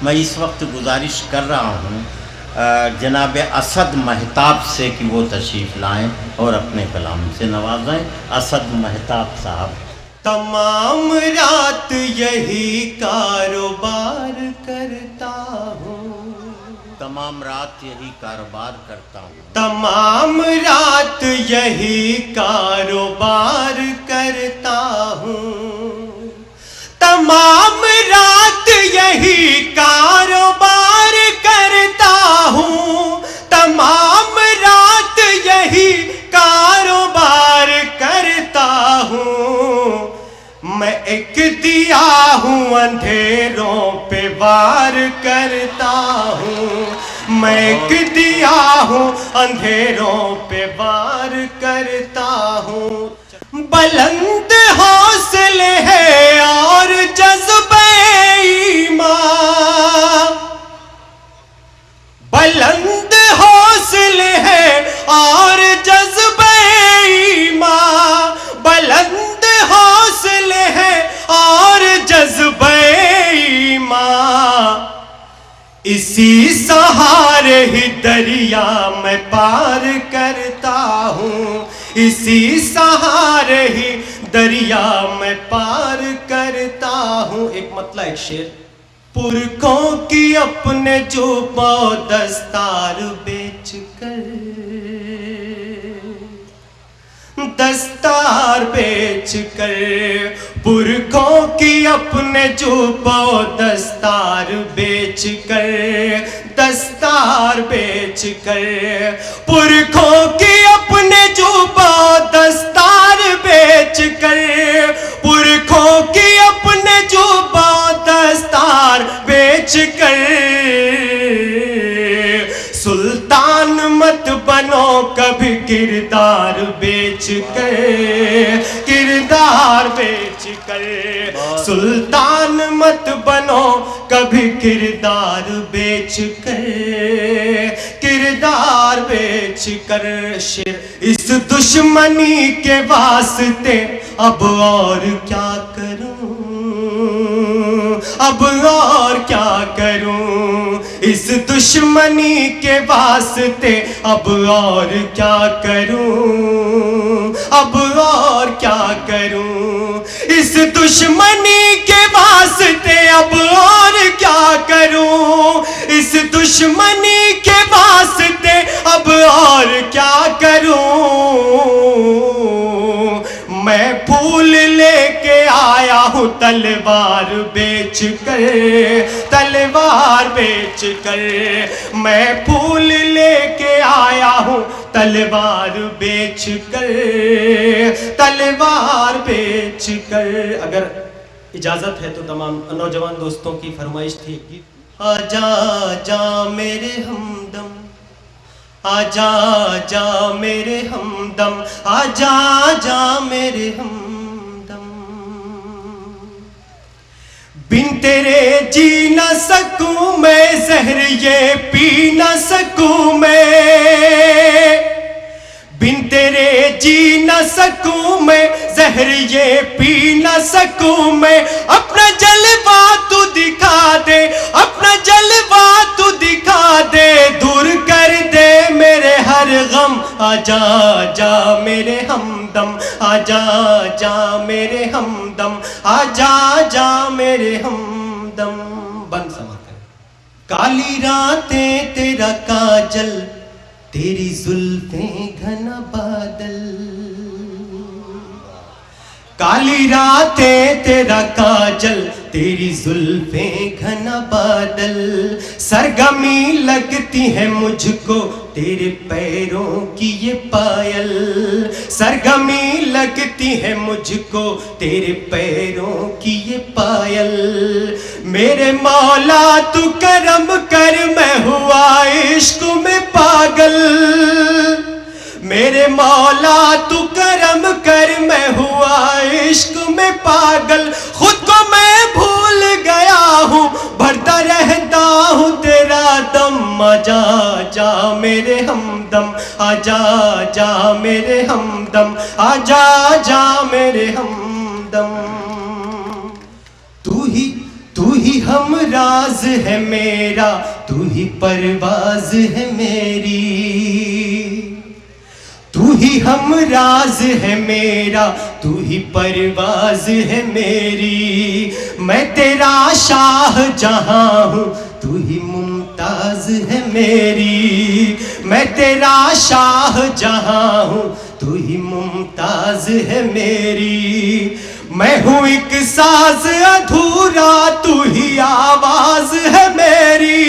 میں اس وقت گزارش کر رہا ہوں جناب اسد مہتاب سے کہ وہ تشریف لائیں اور اپنے کلام سے نوازیں۔ اسد مہتاب صاحب۔ تمام رات یہی کاروبار کرتا ہوں، تمام رات یہی کاروبار کرتا ہوں، تمام رات یہی کاروبار کرتا ہوں، تمام رات یہی کاروبار کرتا ہوں، تمام رات یہی کاروبار کرتا ہوں، میں ایک دیا ہوں اندھیروں پہ وار کرتا ہوں، میں ایک دیا ہوں اندھیروں پہ وار کرتا ہوں، بلند حوصلے ہے اور جذبہ ایمان، بلند حوصلے ہے اور جذبہ ایمان، بلند حوصلے ہے اور جذبہ ایمان، اسی سہارے ہی دریا میں پار کرتا ہوں، اسی سہارے ہی دریا میں پار کرتا ہوں۔ ایک مطلع ایک شعر۔ پرکھوں کی اپنے جو پاؤ دستار بیچ کر، دستار بیچ کر، پرکھوں کی اپنے جو پاؤ دستار بیچ کر، دستار بیچ کر، پرکھوں کی اپنے جو پاؤ دستار بیچ کر، پرکھوں کی اپنے جو پاؤ دستار بیچ کر، سلطان مت بنو کبھی کردار بیچ کر، کردار بیچ کر، سلطان مت بنو کبھی کردار بیچ کر، کردار بیچ کر۔ شعر۔ اس دشمنی کے واسطے اب اور کیا کروں، اب اور کیا کروں، اس دشمنی کے واسطے اب اور کیا کروں، اب اور کیا کروں، اس دشمنی کے واسطے اب اور کیا کروں، اس دشمنی کے واسطے اب اور کیا کروں، میں پھول لے کے آیا ہوں تلوار بیچ کر، تلوار بیچ کر، میں پھول لے کے آیا ہوں تلوار بیچ کر، تلوار بیچ کر۔ اگر اجازت ہے تو تمام نوجوان دوستوں کی فرمائش تھی، آجا جا میرے ہمدم، آجا جا میرے ہمدم، آجا جا میرے ہمدم، بن تیرے جی نہ سکوں میں، زہر یہ پی نہ سکوں میں، بن تیرے جی نہ سکوں میں، زہر یہ پی نہ سکوں میں، اپنا جلوہ تو دکھا دے، اپنا جلوہ تو دکھا دے، دور کر دے میرے ہر غم، آجا جا میرے ہمدم، آجا جا میرے ہمدم، آجا جا میرے ہمدم۔ بند سما کر۔ کالی راتیں تیرا کاجل، تیری زلفیں گھنا بادل، کالی راتیں تیرا کاجل، تیری زلفیں گھنا بادل، سرگمی لگتی ہے مجھ کو تیرے پیروں کی یہ پائل، سرگمی لگتی ہے مجھ کو تیرے پیروں کی یہ پائل، میرے مولا تو کرم کر، میں ہوا عشق میں پاگل، میرے مولا تو کرم کر، میں ہوا عشق میں پاگل، خود کو میں بھول گیا ہوں، بھرتا رہتا ہوں تیرا دم، آجا جا میرے ہمدم، آجا جا میرے ہمدم، آجا جا میرے ہمدم، تو ہی ہی ہم راز ہے میرا، تو ہی پرواز ہے میری، تو ہی ہم راز ہے میرا، تو ہی پرواز ہے میری، میں تیرا شاہ جہاں ہوں، تو ہی ممتاز ہے میری، میں تیرا شاہ جہاں ہوں، تو ہی ممتاز ہے میری، میں ہوں ایک ساز ادھورا، تو ہی آواز ہے میری،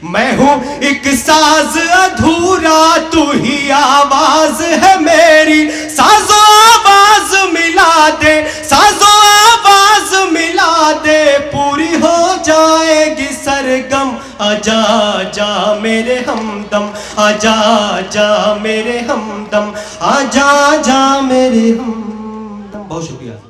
میں ہوں ایک ساز ادھورا، تو ہی آواز ہے میری، ساز و آواز ملا دے، ساز و آواز ملا دے، پوری ہو جائے گی سرگم، آجا آجا میرے ہمدم، آجا آجا میرے ہمدم، آجا آجا میرے ہمدم۔ بہت شکریہ۔